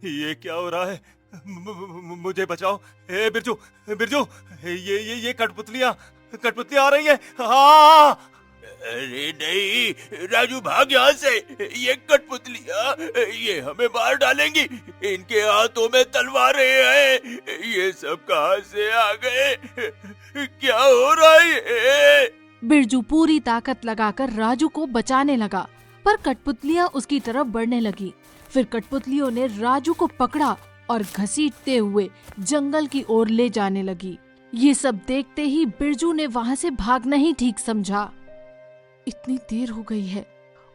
ये क्या हो रहा है? मुझे बचाओ। ए बिरजू, बिरजू, ये कठपुतलियां आ रही हैं। हाँ। अरे नहीं राजू, भाग यहाँ से। ये कठपुतलियां ये हमें मार डालेंगी। इनके हाथों में तलवारें हैं। ये सब कहाँ से आ गए? क्या हो रहा है? बिरजू पूरी ताकत लगाकर राजू को बचाने लगा, पर कठपुतलियां उसकी तरफ बढ़ने लगी। फिर कठपुतलियों ने राजू को पकड़ा और घसीटते हुए जंगल की ओर ले जाने लगी। ये सब देखते ही बिरजू ने वहाँ से भागना ही ठीक समझा। इतनी देर हो गई है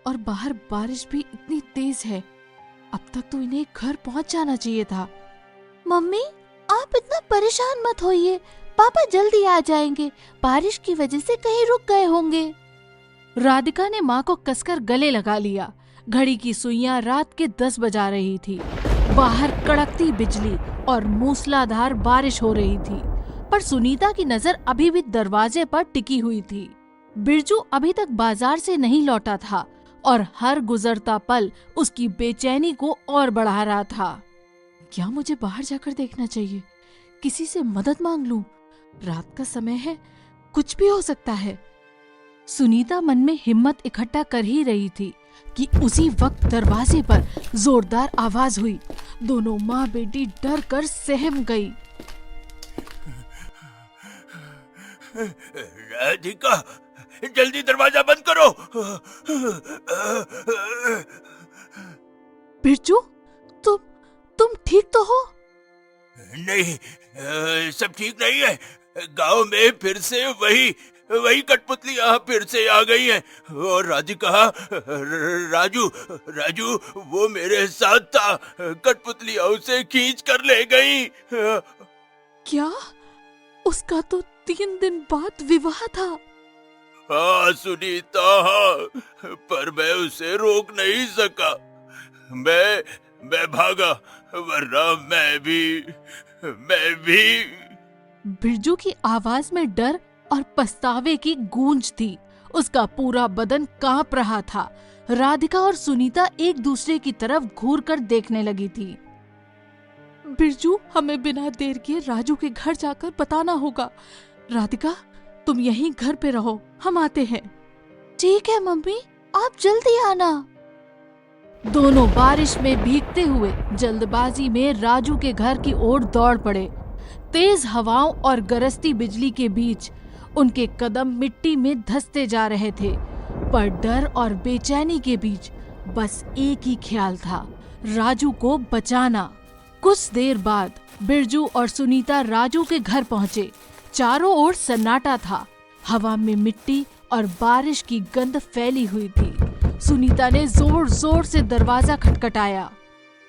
और बाहर बारिश भी इतनी तेज है। अब तक तो इन्हें घर पहुँच जाना चाहिए था। मम्मी, आप इतना परेशान मत होइए, पापा जल्दी आ जाएंगे। बारिश की वजह से कहीं रुक गए होंगे। राधिका ने माँ को कसकर गले लगा लिया। घड़ी की सुइयां रात के 10 बजा रही थी। बाहर कड़कती बिजली और मूसलाधार बारिश हो रही थी, पर सुनीता की नजर अभी भी दरवाजे पर टिकी हुई थी। बिरजू अभी तक बाजार से नहीं लौटा था और हर गुजरता पल उसकी बेचैनी को और बढ़ा रहा था। क्या मुझे बाहर जाकर देखना चाहिए? किसी से मदद मांग लूं? रात का समय है, कुछ भी हो सकता है। सुनीता मन में हिम्मत इकट्ठा कर ही रही थी कि उसी वक्त दरवाजे पर जोरदार आवाज हुई। दोनों माँ बेटी डर कर सहम गई। राधिका, जल्दी दरवाजा बंद करो। बिरजू, तुम ठीक तो हो? नहीं, सब ठीक नहीं है। गांव में फिर से वही कठपुतलियां फिर से आ गई हैं। और राधिका, राजू वो मेरे साथ था। कठपुतलियां उसे खींच कर ले गई। क्या? उसका तो 3 दिन बाद विवाह था। हाँ सुनीता, हाँ, पर मैं उसे रोक नहीं सका। मैं भागा, वरना मैं भी। बिरजू की आवाज में डर और पछतावे की गूंज थी। उसका पूरा बदन कांप रहा था। राधिका और सुनीता एक दूसरे की तरफ घूर कर देखने लगी थी। बिरजू, हमें बिना देर किए राजू के घर जाकर बताना होगा। राधिका, तुम यहीं घर पे रहो, हम आते हैं। ठीक है मम्मी, आप जल्दी आना। दोनों बारिश में भीगते हुए जल्दबाजी में राजू के घर की ओर दौड़ पड़े। तेज हवाओं और गरजती बिजली के बीच उनके कदम मिट्टी में धंसते जा रहे थे, पर डर और बेचैनी के बीच बस एक ही ख्याल था, राजू को बचाना। कुछ देर बाद बिरजू और सुनीता राजू के घर पहुंचे। चारों ओर सन्नाटा था। हवा में मिट्टी और बारिश की गंध फैली हुई थी। सुनीता ने जोर जोर से दरवाजा खटखटाया।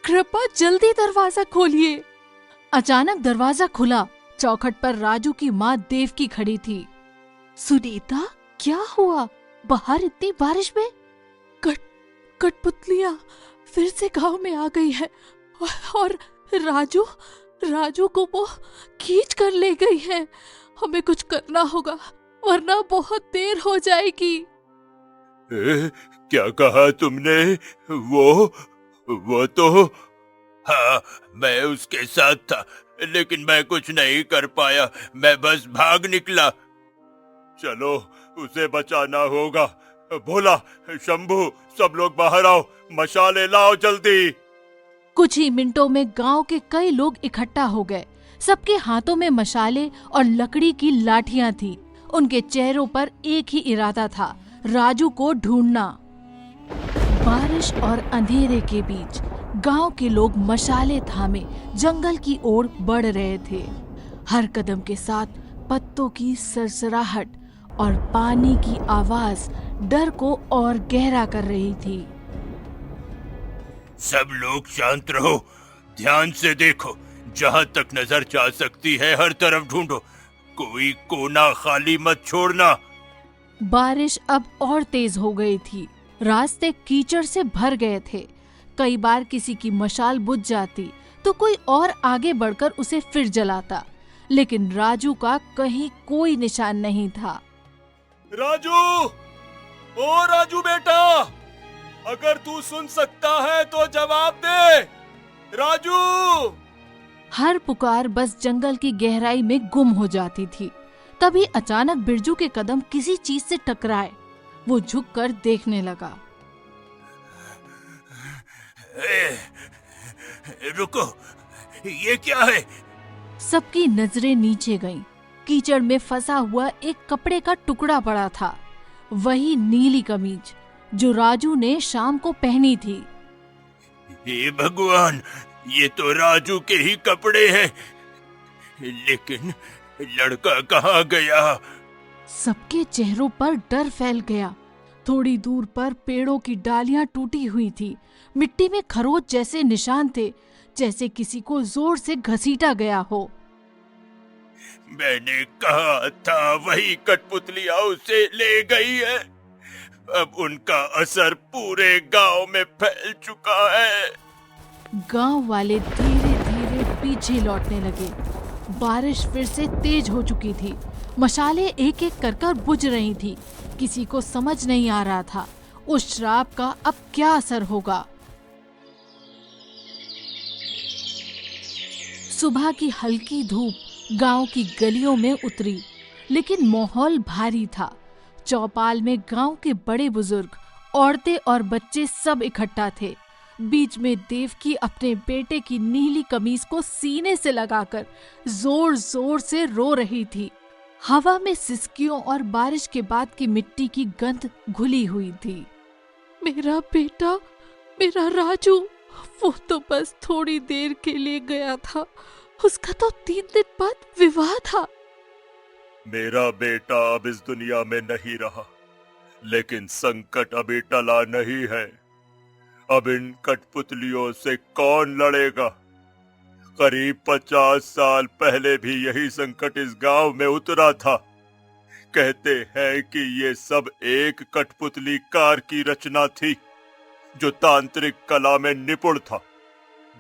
कृपा जल्दी दरवाजा खोलिए। अचानक दरवाजा खुला। चौखट पर राजू की माँ देवकी खड़ी थी। सुनीता, क्या हुआ? बाहर इतनी बारिश में? कठपुतलियां फिर से गांव में आ गई है और राजू को वो खींच कर ले गई है। हमें कुछ करना होगा, वरना बहुत देर हो जाएगी। क्या कहा तुमने? वो तो। हाँ, मैं उसके साथ था, लेकिन मैं कुछ नहीं कर पाया। मैं बस भाग निकला। चलो, उसे बचाना होगा। भोला, शंभू, सब लोग बाहर आओ, मशाले लाओ जल्दी। कुछ ही मिनटों में गांव के कई लोग इकट्ठा हो गए। सबके हाथों में मशाले और लकड़ी की लाठियां थी। उनके चेहरों पर एक ही इरादा था, राजू को ढूंढना। बारिश और अंधेरे के बीच गांव के लोग मशाले थामे जंगल की ओर बढ़ रहे थे। हर कदम के साथ पत्तों की सरसराहट और पानी की आवाज डर को और गहरा कर रही थी। सब लोग शांत रहो, ध्यान से देखो। जहाँ तक नजर जा सकती है हर तरफ ढूंढो, कोई कोना खाली मत छोड़ना। बारिश अब और तेज हो गई थी। रास्ते कीचड़ से भर गए थे। कई बार किसी की मशाल बुझ जाती तो कोई और आगे बढ़कर उसे फिर जलाता, लेकिन राजू का कहीं कोई निशान नहीं था। राजू, ओ राजू बेटा, अगर तू सुन सकता है तो जवाब दे। राजू। हर पुकार बस जंगल की गहराई में गुम हो जाती थी। तभी अचानक बिरजू के कदम किसी चीज से टकराए। वो झुककर देखने लगा। रुको, ये क्या है? सबकी नजरें नीचे गईं। कीचड़ में फंसा हुआ एक कपड़े का टुकड़ा पड़ा था, वही नीली कमीज जो राजू ने शाम को पहनी थी। हे भगवान, ये तो राजू के ही कपड़े हैं, लेकिन लड़का कहाँ गया? सबके चेहरों पर डर फैल गया। थोड़ी दूर पर पेड़ों की डालियां टूटी हुई थी। मिट्टी में खरोच जैसे निशान थे, जैसे किसी को जोर से घसीटा गया हो। मैंने कहा था वही कठपुतलियां उसे ले गई है। अब उनका असर पूरे गांव में फैल चुका है। गांव वाले धीरे धीरे पीछे लौटने लगे। बारिश फिर से तेज हो चुकी थी। मशालें एक एक कर बुझ रही थी। किसी को समझ नहीं आ रहा था उस श्राप का अब क्या असर होगा। सुबह की हल्की धूप गांव की गलियों में उतरी, लेकिन माहौल भारी था। चौपाल में गांव के बड़े बुजुर्ग, औरतें और बच्चे सब इकट्ठा थे। बीच में देवकी अपने बेटे की नीली कमीज को सीने से लगाकर जोर जोर से रो रही थी। हवा में सिसकियों और बारिश के बाद की मिट्टी की गंध घुली हुई थी। मेरा बेटा, मेरा राजू, वो तो बस थोड़ी देर के लिए गया था। उसका तो 3 दिन बाद विवाह था। मेरा बेटा अब इस दुनिया में नहीं रहा, लेकिन संकट अभी टला नहीं है। अब इन कठपुतलियों से कौन लड़ेगा? करीब 50 साल पहले भी यही संकट इस गांव में उतरा था। कहते हैं कि ये सब एक कठपुतली कार की रचना थी जो तांत्रिक कला में निपुण था।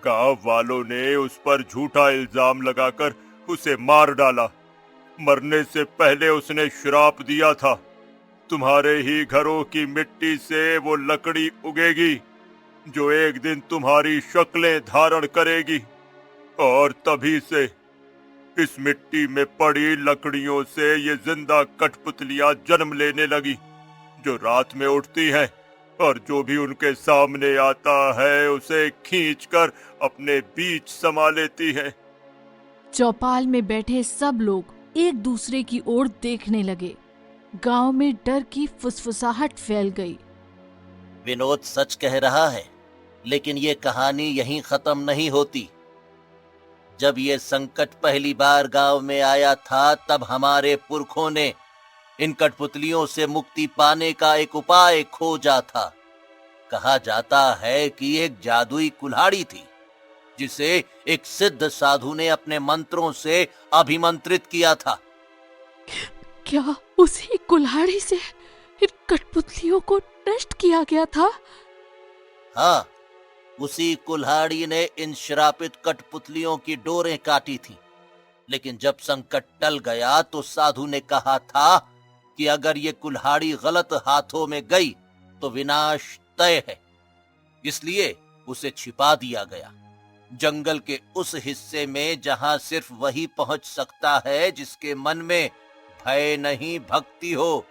गांव वालों ने उस पर झूठा इल्जाम लगाकर उसे मार डाला। मरने से पहले उसने श्राप दिया था, तुम्हारे ही घरों की मिट्टी से वो लकड़ी उगेगी जो एक दिन तुम्हारी शक्लें धारण करेगी। और तभी से इस मिट्टी में पड़ी लकड़ियों से ये जिंदा कठपुतलियां जन्म लेने लगी, जो रात में उठती हैं और जो भी उनके सामने आता है उसे खींचकर अपने बीच समा लेती है। चौपाल में बैठे सब लोग एक दूसरे की ओर देखने लगे। गांव में डर की फुसफुसाहट फैल गई। विनोद सच कह रहा है, लेकिन ये कहानी यहीं खत्म नहीं होती। जब ये संकट पहली बार गांव में आया था, तब हमारे पुरखों ने इन कठपुतलियों से मुक्ति पाने का एक उपाय खोजा था। कहा जाता है कि एक जादुई कुल्हाड़ी थी जिसे एक सिद्ध साधु ने अपने मंत्रों से अभिमंत्रित किया था। क्या उसी कुल्हाड़ी से इन कठपुतलियों को नष्ट किया गया था? हाँ, उसी कुल्हाड़ी ने इन श्रापित कठपुतलियों की डोरें काटी थी। लेकिन जब संकट टल गया तो साधु ने कहा था कि अगर ये कुल्हाड़ी गलत हाथों में गई तो विनाश तय है। इसलिए उसे छिपा दिया गया, जंगल के उस हिस्से में जहां सिर्फ वही पहुंच सकता है जिसके मन में भय नहीं भक्ति हो,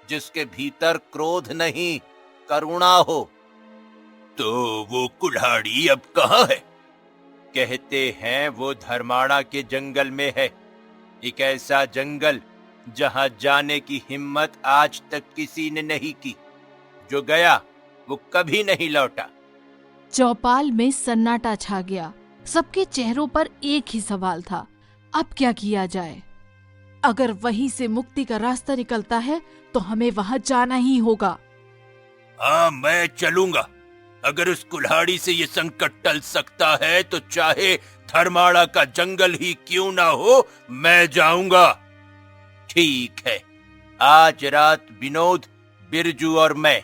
जिसके भीतर क्रोध नहीं करुणा हो। तो वो कुल्हाड़ी अब कहाँ है? कहते हैं वो धर्माड़ा के जंगल में है। एक ऐसा जंगल जहां जाने की हिम्मत आज तक किसी ने नहीं की। जो गया वो कभी नहीं लौटा। चौपाल में सन्नाटा छा गया। सबके चेहरों पर एक ही सवाल था, अब क्या किया जाए? अगर वहीं से मुक्ति का रास्ता निकलता है तो हमें वहां जाना ही होगा। हाँ, मैं चलूंगा। अगर उस कुल्हाड़ी से ये संकट टल सकता है तो चाहे धर्माड़ा का जंगल ही क्यों ना हो, मैं जाऊंगा। ठीक है, आज रात विनोद, बिरजू और मैं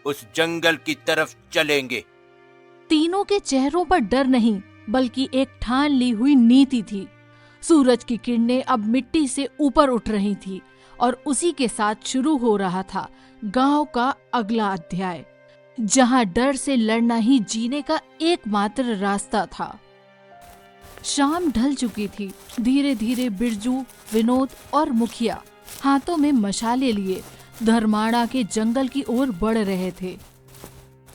उस जंगल की तरफ चलेंगे। तीनों के चेहरों पर डर नहीं, बल्कि एक ठान ली हुई नीति थी। सूरज की किरणें अब मिट्टी से ऊपर उठ रही थी और उसी के साथ शुरू हो रहा था गांव का अगला अध्याय। जहां डर से लड़ना ही जीने का एकमात्र रास्ता था। शाम ढल चुकी थी। धीरे धीरे बिरजू, विनोद और मुखिया हाथों में मशाले लिए धर्माड़ा के जंगल की ओर बढ़ रहे थे।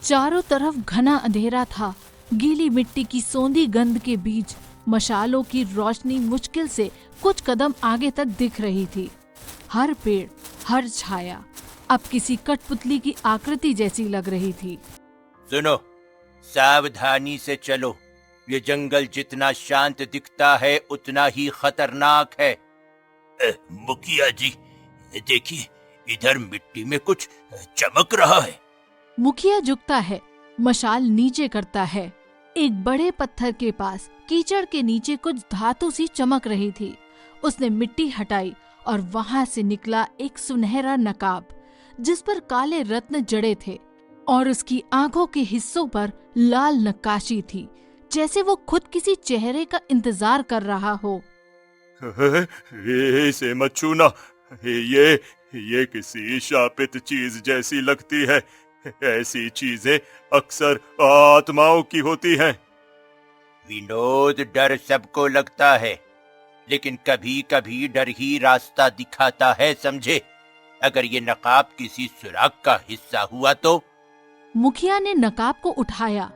चारों तरफ घना अंधेरा था। गीली मिट्टी की सौंधी गंध के बीच मशालों की रोशनी मुश्किल से कुछ कदम आगे तक दिख रही थी। हर पेड़, हर छाया अब किसी कठपुतली की आकृति जैसी लग रही थी। सुनो, सावधानी से चलो। ये जंगल जितना शांत दिखता है उतना ही खतरनाक है। मुखिया जी, देखिए, इधर मिट्टी में कुछ चमक रहा है। मुखिया झुकता है, मशाल नीचे करता है। एक बड़े पत्थर के पास कीचड़ के नीचे कुछ धातु सी चमक रही थी। उसने मिट्टी हटाई और वहां से निकला एक सुनहरा नकाब जिस पर काले रत्न जड़े थे और उसकी आंखों के हिस्सों पर लाल नक्काशी थी, जैसे वो खुद किसी चेहरे का इंतजार कर रहा हो। इसे मत छूना, ये किसी शापित चीज जैसी लगती है। ऐसी चीजें अक्सर आत्माओं की होती हैं। विनोद, डर सबको लगता है, लेकिन कभी कभी डर ही रास्ता दिखाता है, समझे? अगर ये नकाब किसी सुराग का हिस्सा हुआ तो? मुखिया ने नकाब को उठाया।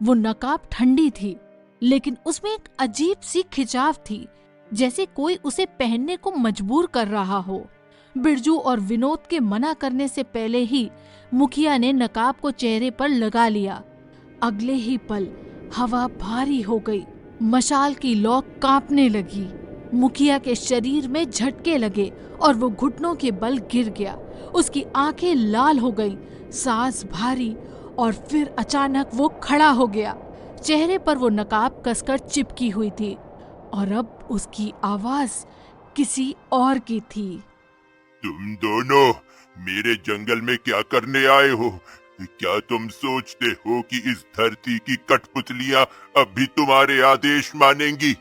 वो नकाब ठंडी थी, लेकिन उसमें एक अजीब सी खिंचाव थी, जैसे कोई उसे पहनने को मजबूर कर रहा हो। बिरजू और विनोद के मना करने से पहले ही मुखिया ने नकाब को चेहरे पर लगा लिया। अगले ही पल हवा भारी हो गई। मशाल की लौ कांपने लगी। मुखिया के शरीर में झटके लगे और वो घुटनों के बल गिर गया। उसकी आंखें लाल हो गईं, सांस भारी, और फिर अचानक वो खड़ा हो गया। चेहरे पर वो नकाब कसकर चिपकी हुई थी और अब उसकी आवाज किसी और की थी। तुम दोनों मेरे जंगल में क्या करने आए हो? क्या तुम सोचते हो कि इस धरती की कठपुतलियां अब भी तुम्हारे आदेश मानेंगी?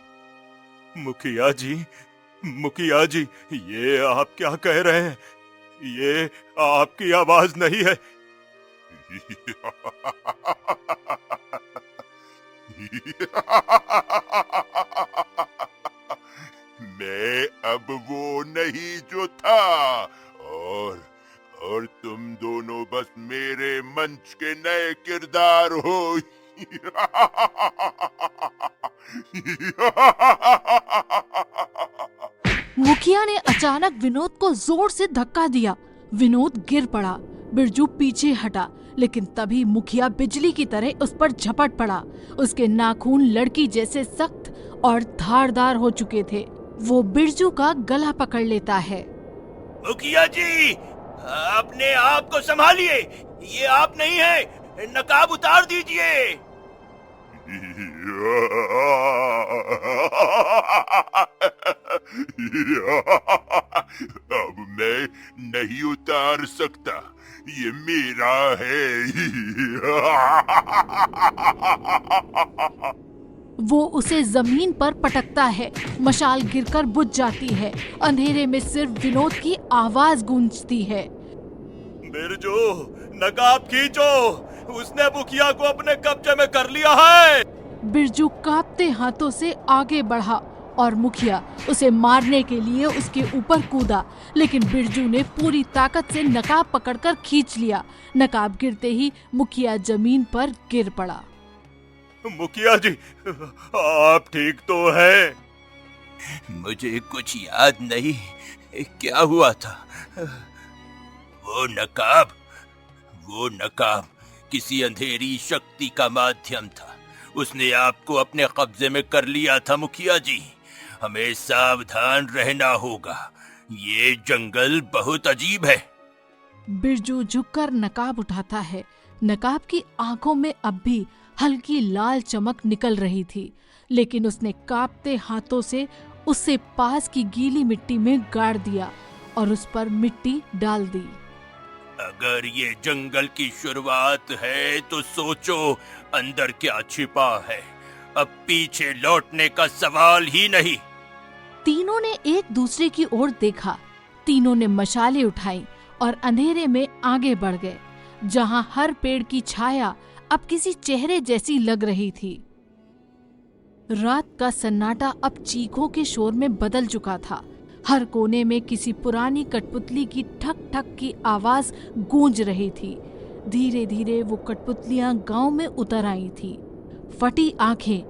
मुखिया जी, ये आप क्या कह रहे हैं? ये आपकी आवाज नहीं है। मैं अब वो नहीं जो था, और तुम दोनों बस मेरे मंच के नए किरदार हो। मुखिया ने अचानक विनोद को जोर से धक्का दिया। विनोद गिर पड़ा। बिरजू पीछे हटा, लेकिन तभी मुखिया बिजली की तरह उस पर झपट पड़ा। उसके नाखून लड़की जैसे सख्त और धारदार हो चुके थे। वो बिरजू का गला पकड़ लेता है। मुखिया जी, अपने आप को संभालिए, ये आप नहीं है। नकाब उतार दीजिए। अब मैं नहीं उतार सकता, ये मेरा है। वो उसे जमीन पर पटकता है। मशाल गिरकर बुझ जाती है। अंधेरे में सिर्फ विनोद की आवाज गूंजती है। बिरजू, नकाब खींचो, उसने मुखिया को अपने कब्जे में कर लिया है। बिरजू कांपते हाथों से आगे बढ़ा और मुखिया उसे मारने के लिए उसके ऊपर कूदा, लेकिन बिरजू ने पूरी ताकत से नकाब पकड़कर खींच लिया। नकाब गिरते ही मुखिया जमीन पर गिर पड़ा। मुखिया जी, आप ठीक तो हैं? मुझे कुछ याद नहीं, क्या हुआ था? वो नकाब किसी अंधेरी शक्ति का माध्यम था। उसने आपको अपने कब्जे में कर लिया था मुखिया जी। हमें सावधान रहना होगा, ये जंगल बहुत अजीब है। बिरजू झुककर नकाब उठाता है। नकाब की आंखों में अब भी हल्की लाल चमक निकल रही थी, लेकिन उसने कांपते हाथों से उसे पास की गीली मिट्टी में गाड़ दिया और उस पर मिट्टी डाल दी। अगर ये जंगल की शुरुआत है तो सोचो अंदर क्या छिपा है। अब पीछे लौटने का सवाल ही नहीं। तीनों ने एक दूसरे की ओर देखा। तीनों ने मशालें उठाई और अंधेरे में आगे बढ़ गए। जहां हर पेड़ की छाया अब किसी चेहरे जैसी लग रही थी। रात का सन्नाटा अब चीखों के शोर में बदल चुका था। हर कोने में किसी पुरानी कठपुतली की ठक ठक की आवाज गूंज रही थी। धीरे धीरे वो कठपुतलियां गांव में उतर आई थी। फटी आंखें,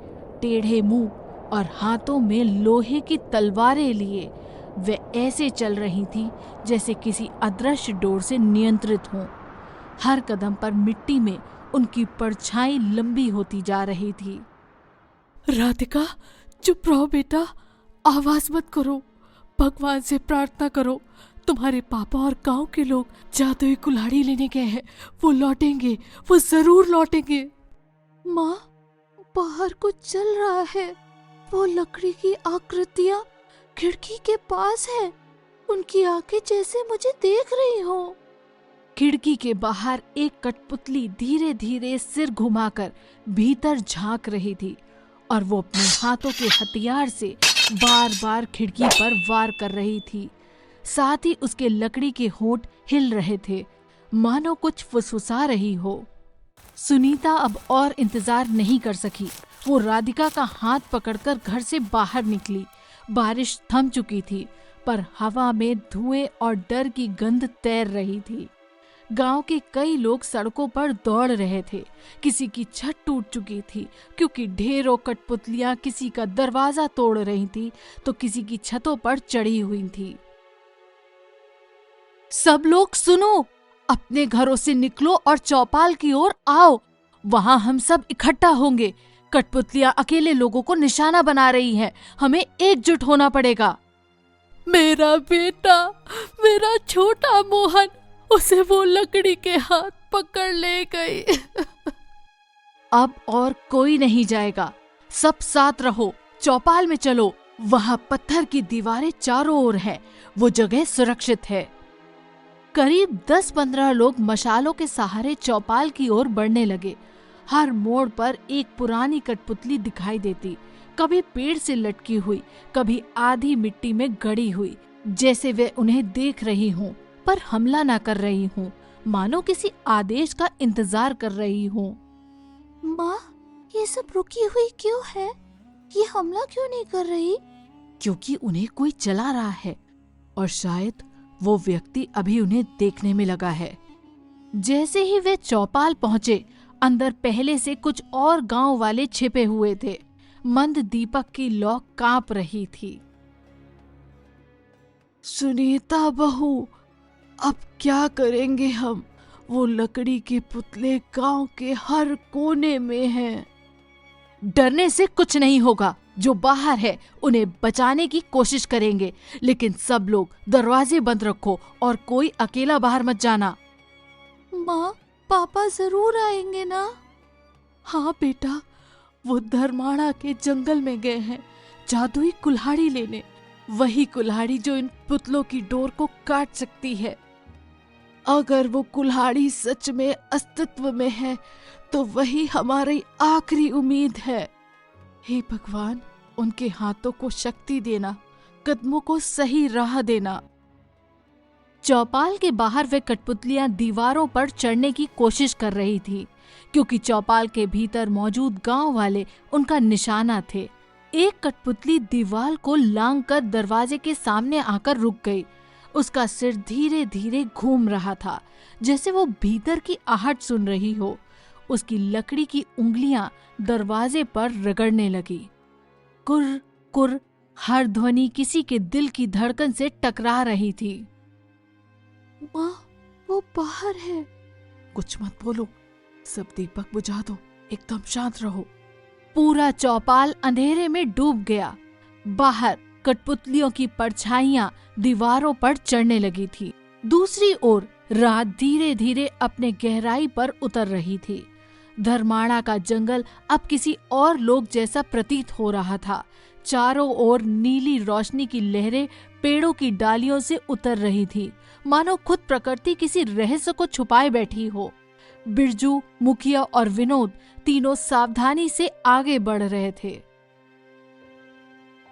टेढ़े मुंह और हाथों में लोहे की तलवारें लिए वे ऐसे चल रही थीं जैसे किसी अदृश्य डोर से नियंत्रित हों। हर कदम पर मिट्टी में उनकी परछाई लंबी होती जा रही थी। राधिका, चुप रहो बेटा, आवाज मत करो, भगवान से प्रार्थना करो। तुम्हारे पापा और गांव के लोग जादुई कुल्हाड़ी लेने गए हैं, वो लौटेंगे, वो जरूर लौटेंगे। माँ, बाहर कुछ चल रहा है। वो लकड़ी की आकृतियां खिड़की के पास है। उनकी आंखें जैसे मुझे देख रही हो। खिड़की के बाहर एक कठपुतली धीरे धीरे सिर घुमाकर भीतर झांक रही थी और वो अपने हाथों के हथियार से बार बार खिड़की पर वार कर रही थी। साथ ही उसके लकड़ी के होंठ हिल रहे थे, मानो कुछ फुसफुसा रही हो। सुनीता अब और इंतजार नहीं कर सकी। वो राधिका का हाथ पकड़कर घर से बाहर निकली। बारिश थम चुकी थी, पर हवा में धुएं और डर की गंध तैर रही थी। गांव के कई लोग सड़कों पर दौड़ रहे थे। किसी की छत टूट चुकी थी क्योंकि ढेरों कठपुतलियां किसी का दरवाजा तोड़ रही थी तो किसी की छतों पर चढ़ी हुई थी। सब लोग सुनो, अपने घरों से निकलो और चौपाल की ओर आओ। वहां हम सब इकट्ठा होंगे। कठपुतलियां अकेले लोगों को निशाना बना रही हैं। हमें एकजुट होना पड़ेगा। मेरा बेटा, मेरा छोटा मोहन, उसे वो लकड़ी के हाथ पकड़ ले गई। अब और कोई नहीं जाएगा। सब साथ रहो, चौपाल में चलो। वहां पत्थर की दीवारें चारों ओर है। वो जगह सुरक्षित है। करीब 10-15 लोग मशालों के सहारे चौपाल की ओर बढ़ने लगे। हर मोड़ पर एक पुरानी कठपुतली दिखाई देती, कभी पेड़ से लटकी हुई, कभी आधी मिट्टी में गड़ी हुई, जैसे वे उन्हें देख रही हों पर हमला न कर रही हों, मानो किसी आदेश का इंतजार कर रही हों। माँ, ये सब रुकी हुई क्यों है? ये हमला क्यों नहीं कर रही? क्योंकि उन्हें कोई चला रहा है और शायद वो व्यक्ति अभी उन्हें देखने में लगा है। जैसे ही वे चौपाल पहुंचे, अंदर पहले से कुछ और गांव वाले छिपे हुए थे। मंद दीपक की लौ कांप रही थी। सुनीता बहू, अब क्या करेंगे हम? वो लकड़ी के पुतले गांव के हर कोने में हैं। डरने से कुछ नहीं होगा। जो बाहर है उन्हें बचाने की कोशिश करेंगे, लेकिन सब लोग दरवाजे बंद रखो और कोई अकेला बाहर मत जाना। माँ, पापा जरूर आएंगे ना? हाँ बेटा, वो धर्माड़ा के जंगल में गए हैं जादुई कुल्हाड़ी लेने। वही कुल्हाड़ी जो इन पुतलों की डोर को काट सकती है। अगर वो कुल्हाड़ी सच में अस्तित्व में है तो वही हमारी आखिरी उम्मीद है। हे भगवान, उनके हाथों को शक्ति देना, कदमों को सही राह देना। चौपाल के बाहर वे कठपुतलियां दीवारों पर चढ़ने की कोशिश कर रही थी, क्योंकि चौपाल के भीतर मौजूद गांव वाले उनका निशाना थे। एक कठपुतली दीवार को लांघकर दरवाजे के सामने आकर रुक गई। उसका सिर धीरे धीरे घूम रहा था, जैसे वो भीतर की आहट सुन रही हो। उसकी लकड़ी की उंगलियां दरवाजे पर रगड़ने लगी। कुर कुर हर ध्वनि किसी के दिल की धड़कन से टकरा रही थी। माँ, वो बाहर है। कुछ मत बोलो, सब दीपक बुझा दो, एकदम शांत रहो। पूरा चौपाल अंधेरे में डूब गया। बाहर कठपुतलियों की परछाइयां दीवारों पर चढ़ने लगी थी। दूसरी ओर रात धीरे धीरे अपने गहराई पर उतर रही थी। धर्माड़ा का जंगल अब किसी और लोक जैसा प्रतीत हो रहा था। चारों ओर नीली रोशनी की लहरें पेड़ों की डालियों से उतर रही थी, मानो खुद प्रकृति किसी रहस्य को छुपाए बैठी हो। बिरजू, मुखिया और विनोद तीनों सावधानी से आगे बढ़ रहे थे।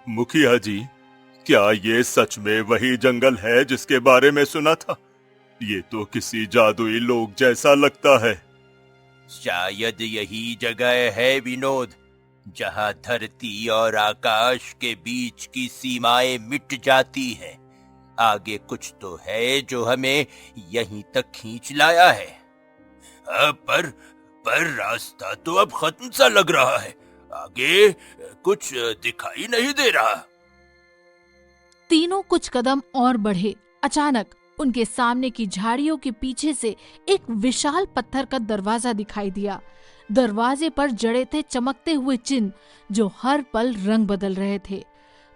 मुखिया जी, क्या ये सच में वही जंगल है जिसके बारे में सुना था? ये तो किसी जादुई लोक जैसा लगता है। शायद यही जगह है विनोद, जहां धरती और आकाश के बीच की सीमाएं मिट जाती हैं। आगे कुछ तो है जो हमें यहीं तक खींच लाया है। पर रास्ता तो अब खत्म सा लग रहा है। आगे कुछ दिखाई नहीं दे रहा। तीनों कुछ कदम और बढ़े। अचानक उनके सामने की झाड़ियों के पीछे से एक विशाल पत्थर का दरवाजा दिखाई दिया। दरवाजे पर जड़े थे चमकते हुए चिन्ह जो हर पल रंग बदल रहे थे,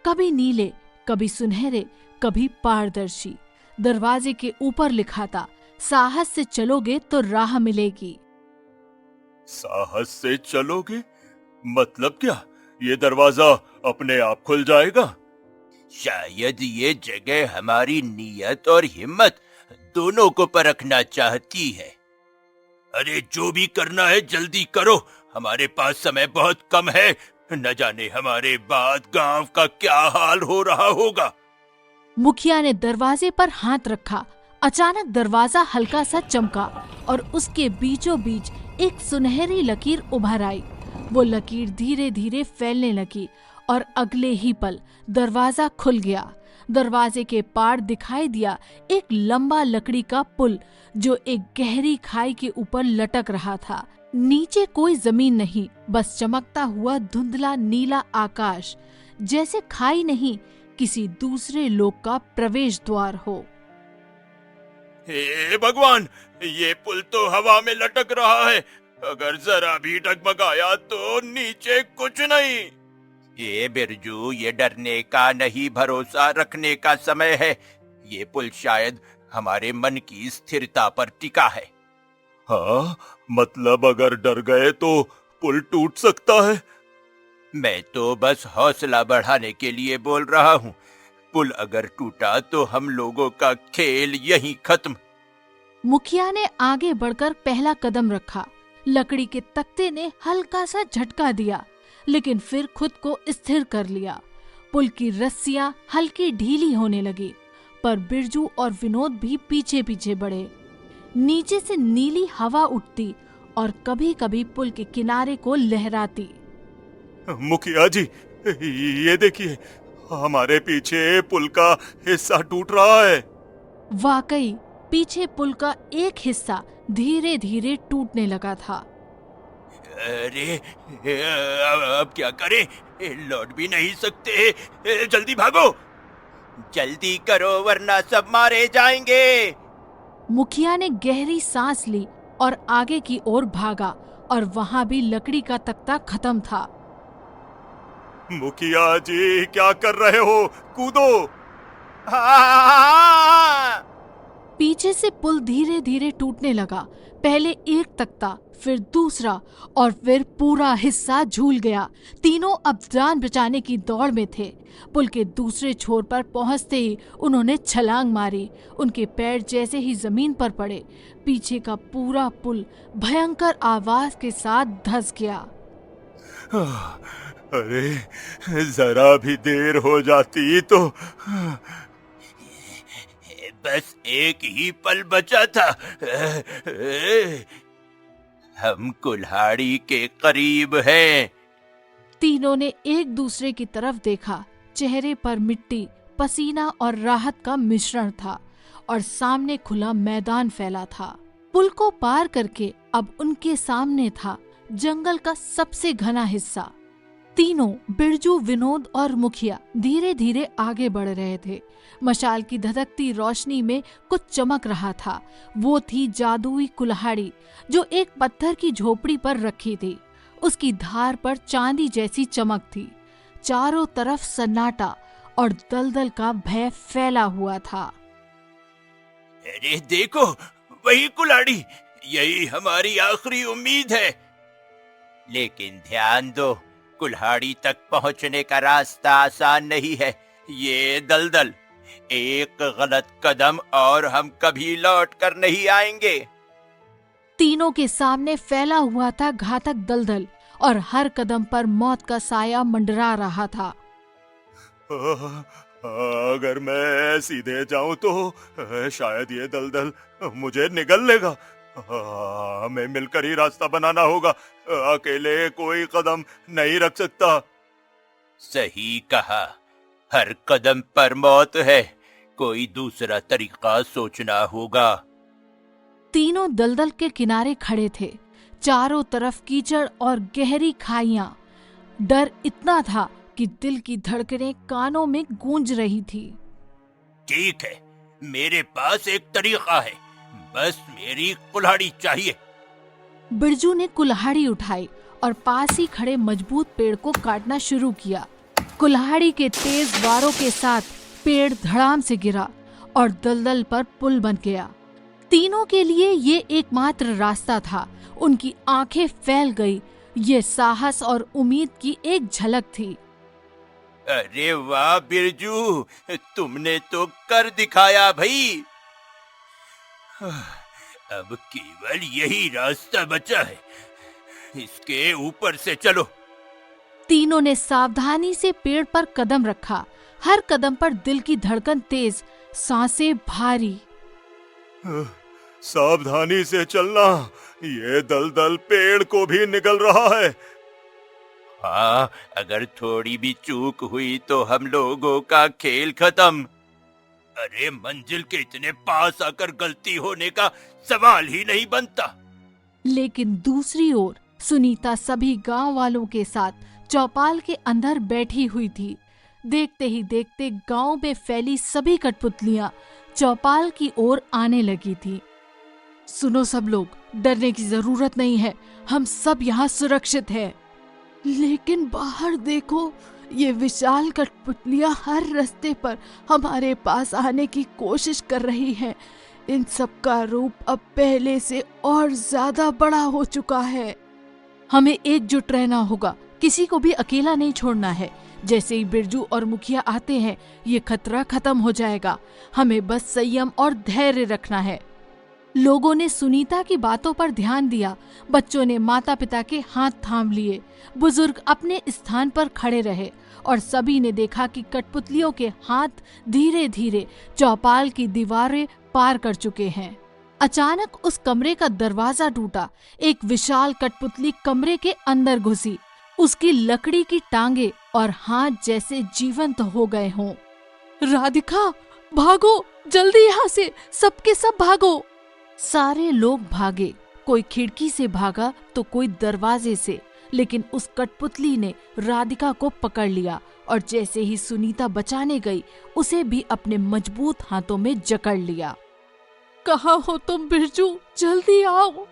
कभी नीले, कभी सुनहरे, कभी पारदर्शी। दरवाजे के ऊपर लिखा था, साहस से चलोगे तो राह मिलेगी। साहस से चलोगे मतलब क्या? ये दरवाजा अपने आप खुल जाएगा? शायद ये जगह हमारी नीयत और हिम्मत दोनों को परखना चाहती है। अरे जो भी करना है जल्दी करो, हमारे पास समय बहुत कम है। न जाने हमारे बाद गांव का क्या हाल हो रहा होगा। मुखिया ने दरवाजे पर हाथ रखा। अचानक दरवाजा हल्का सा चमका और उसके बीचों बीच एक सुनहरी लकीर उभर आई। वो लकीर धीरे धीरे फैलने लगी और अगले ही पल दरवाजा खुल गया। दरवाजे के पार दिखाई दिया एक लंबा लकड़ी का पुल जो एक गहरी खाई के ऊपर लटक रहा था। नीचे कोई जमीन नहीं, बस चमकता हुआ धुंधला नीला आकाश, जैसे खाई नहीं किसी दूसरे लोक का प्रवेश द्वार हो। हे भगवान, ये पुल तो हवा में लटक रहा है। अगर जरा भी डगमगाया तो नीचे कुछ नहीं। ये बिरजू, ये डरने का नहीं, भरोसा रखने का समय है। ये पुल शायद हमारे मन की स्थिरता पर टिका है। हाँ, मतलब अगर डर गए तो पुल टूट सकता है। मैं तो बस हौसला बढ़ाने के लिए बोल रहा हूँ। पुल अगर टूटा तो हम लोगों का खेल यहीं खत्म। मुखिया ने आगे बढ़कर पहला कदम रखा। लकड़ी के तख्ते ने हल्का सा झटका दिया, लेकिन फिर खुद को स्थिर कर लिया। पुल की रस्सियां हल्की ढीली होने लगी, पर बिरजू और विनोद भी पीछे पीछे बढ़े। नीचे से नीली हवा उठती और कभी कभी पुल के किनारे को लहराती। मुखिया जी, ये देखिए, हमारे पीछे पुल का हिस्सा टूट रहा है। वाकई पीछे पुल का एक हिस्सा धीरे धीरे टूटने लगा था। अरे अब क्या करें? लौट भी नहीं सकते। जल्दी भागो। जल्दी करो वरना सब मारे जाएंगे। मुखिया ने गहरी सांस ली और आगे की ओर भागा, और वहां भी लकड़ी का तख्ता खत्म था। मुखिया जी, क्या कर रहे हो? कूदो। पीछे से पुल धीरे धीरे टूटने लगा। पहले एक तख्ता, फिर दूसरा, और फिर पूरा हिस्सा झूल गया। तीनों अब जान बचाने की दौड़ में थे। पुल के दूसरे छोर पर पहुंचते ही उन्होंने छलांग मारी। उनके पैर जैसे ही जमीन पर पड़े, पीछे का पूरा पुल भयंकर आवाज के साथ धंस गया। अरे, जरा भी देर हो जाती तो। बस एक ही पल बचा था। हम कुल्हाड़ी के करीब हैं। तीनों ने एक दूसरे की तरफ देखा। चेहरे पर मिट्टी, पसीना और राहत का मिश्रण था, और सामने खुला मैदान फैला था। पुल को पार करके अब उनके सामने था जंगल का सबसे घना हिस्सा। तीनों, बिरजू, विनोद और मुखिया, धीरे धीरे आगे बढ़ रहे थे। मशाल की धधकती रोशनी में कुछ चमक रहा था। वो थी जादुई कुल्हाड़ी जो एक पत्थर की झोपड़ी पर रखी थी। उसकी धार पर चांदी जैसी चमक थी। चारों तरफ सन्नाटा और दलदल का भय फैला हुआ था। अरे देखो, वही कुल्हाड़ी, यही हमारी आखिरी उम्मीद है। लेकिन ध्यान दो, कुल्हाड़ी तक पहुंचने का रास्ता आसान नहीं है। ये दलदल, एक गलत कदम और हम कभी लौट कर नहीं आएंगे। तीनों के सामने फैला हुआ था घातक दलदल, और हर कदम पर मौत का साया मंडरा रहा था। अगर मैं सीधे जाऊं तो शायद ये दलदल मुझे निगल लेगा। हमें मिलकर ही रास्ता बनाना होगा, अकेले कोई कदम नहीं रख सकता। सही कहा, हर कदम पर मौत है, कोई दूसरा तरीका सोचना होगा। तीनों दलदल के किनारे खड़े थे। चारों तरफ कीचड़ और गहरी खाइयां। डर इतना था कि दिल की धड़कनें कानों में गूंज रही थी। ठीक है, मेरे पास एक तरीका है, बस मेरी कुल्हाड़ी चाहिए। बिरजू ने कुल्हाड़ी उठाई और पास ही खड़े मजबूत पेड़ को काटना शुरू किया। कुल्हाड़ी के तेज वारों के साथ पेड़ धड़ाम से गिरा और दलदल पर पुल बन गया। तीनों के लिए ये एकमात्र रास्ता था। उनकी आंखें फैल गई। ये साहस और उम्मीद की एक झलक थी। अरे वाह बिरजू, तुमने तो कर दिखाया भाई। अब केवल यही रास्ता बचा है, इसके ऊपर से चलो। तीनों ने सावधानी से पेड़ पर कदम रखा। हर कदम पर दिल की धड़कन तेज, सांसें भारी। सावधानी से चलना, ये दलदल पेड़ को भी निगल रहा है। हाँ, अगर थोड़ी भी चूक हुई तो हम लोगों का खेल खत्म। अरे मंजिल के इतने पास आकर गलती होने का सवाल ही नहीं बनता। लेकिन दूसरी ओर सुनीता सभी गांव वालों के साथ चौपाल के अंदर बैठी हुई थी। देखते ही देखते गांव में फैली सभी कठपुतलियां चौपाल की ओर आने लगी थी। सुनो सब लोग, डरने की जरूरत नहीं है, हम सब यहाँ सुरक्षित हैं। लेकिन बाहर देखो, ये विशाल कठपुतलियां हर रास्ते पर हमारे पास आने की कोशिश कर रही हैं। इन सब का रूप अब पहले से और ज्यादा बड़ा हो चुका है। हमें एकजुट रहना होगा, किसी को भी अकेला नहीं छोड़ना है। जैसे ही बिरजू और मुखिया आते हैं, ये खतरा खत्म हो जाएगा। हमें बस संयम और धैर्य रखना है। लोगों ने सुनीता की बातों पर ध्यान दिया। बच्चों ने माता पिता के हाथ थाम लिए। बुजुर्ग अपने स्थान पर खड़े रहे और सभी ने देखा कि कठपुतलियों के हाथ धीरे धीरे चौपाल की दीवारें पार कर चुके हैं। अचानक उस कमरे का दरवाजा टूटा। एक विशाल कठपुतली कमरे के अंदर घुसी। उसकी लकड़ी की टांगे और हाथ जैसे जीवंत हो गए हों। राधिका, भागो जल्दी यहाँ से, सबके सब भागो। सारे लोग भागे। कोई खिड़की से भागा तो कोई दरवाजे से, लेकिन उस कठपुतली ने राधिका को पकड़ लिया और जैसे ही सुनीता बचाने गई, उसे भी अपने मजबूत हाथों में जकड़ लिया। कहाँ हो तुम बिरजू, जल्दी आओ।